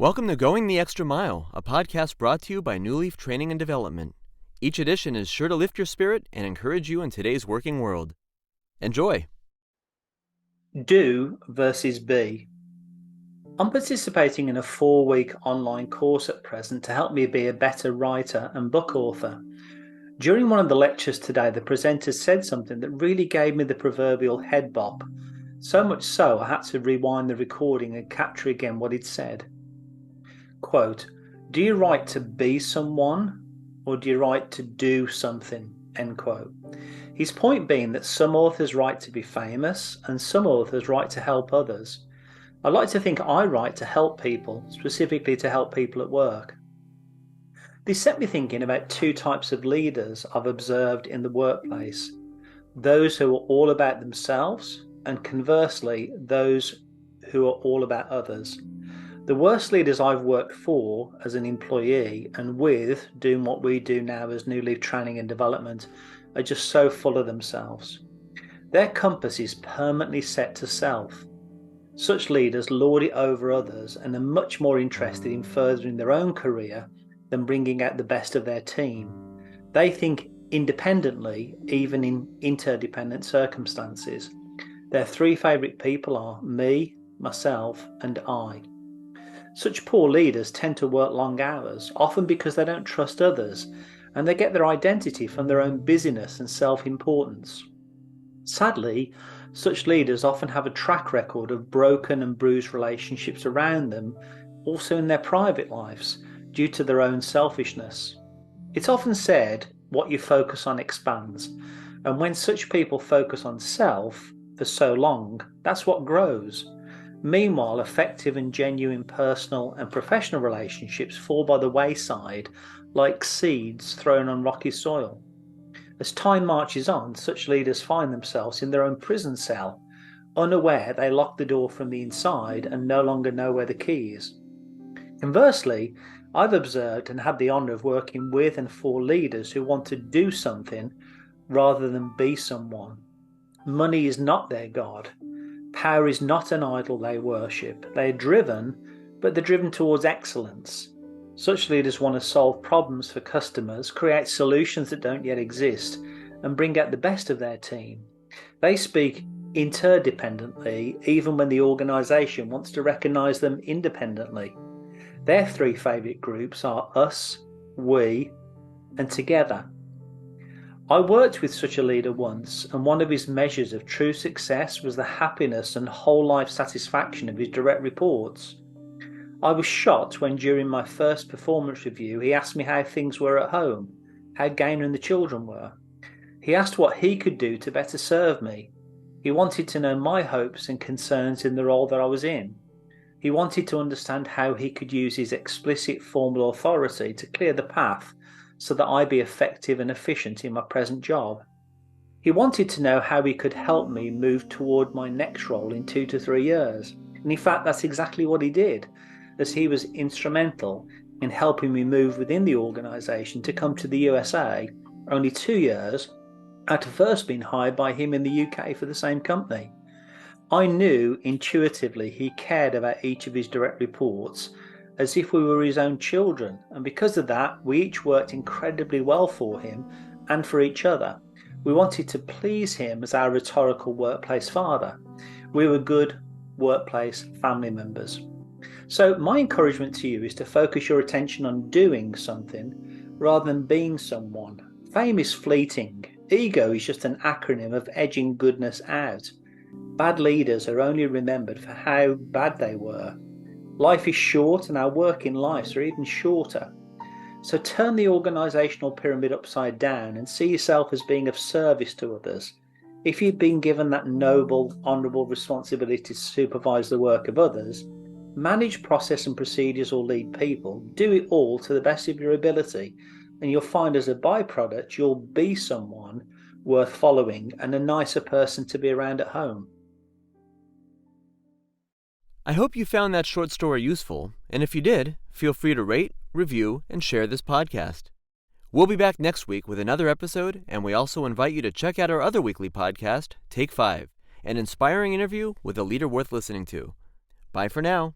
Welcome to Going the Extra Mile, a podcast brought to you by Newleaf Training and Development. Each edition is sure to lift your spirit and encourage you in today's working world. Enjoy! Do versus be. I'm participating in a 4-week online course at present to help me be a better writer and book author. During one of the lectures today, the presenter said something that really gave me the proverbial head bop. So much so, I had to rewind the recording and capture again what he'd said. Quote, "Do you write to be someone, or do you write to do something?" End quote. His point being that some authors write to be famous and some authors write to help others. I like to think I write to help people, specifically to help people at work. This set me thinking about two types of leaders I've observed in the workplace. Those who are all about themselves, and conversely, those who are all about others. The worst leaders I've worked for as an employee and with doing what we do now as Newleaf Training and Development are just so full of themselves. Their compass is permanently set to self. Such leaders lord it over others and are much more interested in furthering their own career than bringing out the best of their team. They think independently, even in interdependent circumstances. Their three favourite people are me, myself, and I. Such poor leaders tend to work long hours, often because they don't trust others, and they get their identity from their own busyness and self-importance. Sadly, such leaders often have a track record of broken and bruised relationships around them, also in their private lives, due to their own selfishness. It's often said, what you focus on expands, and when such people focus on self for so long, that's what grows. Meanwhile, effective and genuine personal and professional relationships fall by the wayside like seeds thrown on rocky soil. As time marches on, such leaders find themselves in their own prison cell, unaware they lock the door from the inside and no longer know where the key is. Conversely, I've observed and had the honour of working with and for leaders who want to do something rather than be someone. Money is not their god. Power is not an idol they worship. They are driven, but they're driven towards excellence. Such leaders want to solve problems for customers, create solutions that don't yet exist, and bring out the best of their team. They speak interdependently, even when the organisation wants to recognise them independently. Their three favourite groups are us, we, and together. I worked with such a leader once, and one of his measures of true success was the happiness and whole life satisfaction of his direct reports. I was shocked when during my first performance review he asked me how things were at home, how Gaynor and the children were. He asked what he could do to better serve me. He wanted to know my hopes and concerns in the role that I was in. He wanted to understand how he could use his explicit formal authority to clear the path so that I be effective and efficient in my present job. He wanted to know how he could help me move toward my next role in 2 to 3 years. And in fact, that's exactly what he did, as he was instrumental in helping me move within the organisation to come to the USA only 2 years after first being hired by him in the UK for the same company. I knew intuitively he cared about each of his direct reports as if we were his own children, and because of that we each worked incredibly well for him and for each other. We wanted to please him as our rhetorical workplace father. We were good workplace family members. So my encouragement to you is to focus your attention on doing something rather than being someone. Fame is fleeting. Ego is just an acronym of edging goodness out. Bad leaders are only remembered for how bad they were. Life is short and our working lives are even shorter. So turn the organisational pyramid upside down and see yourself as being of service to others. If you've been given that noble, honourable responsibility to supervise the work of others, manage process and procedures or lead people, do it all to the best of your ability, and you'll find as a byproduct you'll be someone worth following and a nicer person to be around at home. I hope you found that short story useful, and if you did, feel free to rate, review, and share this podcast. We'll be back next week with another episode, and we also invite you to check out our other weekly podcast, Take 5, an inspiring interview with a leader worth listening to. Bye for now.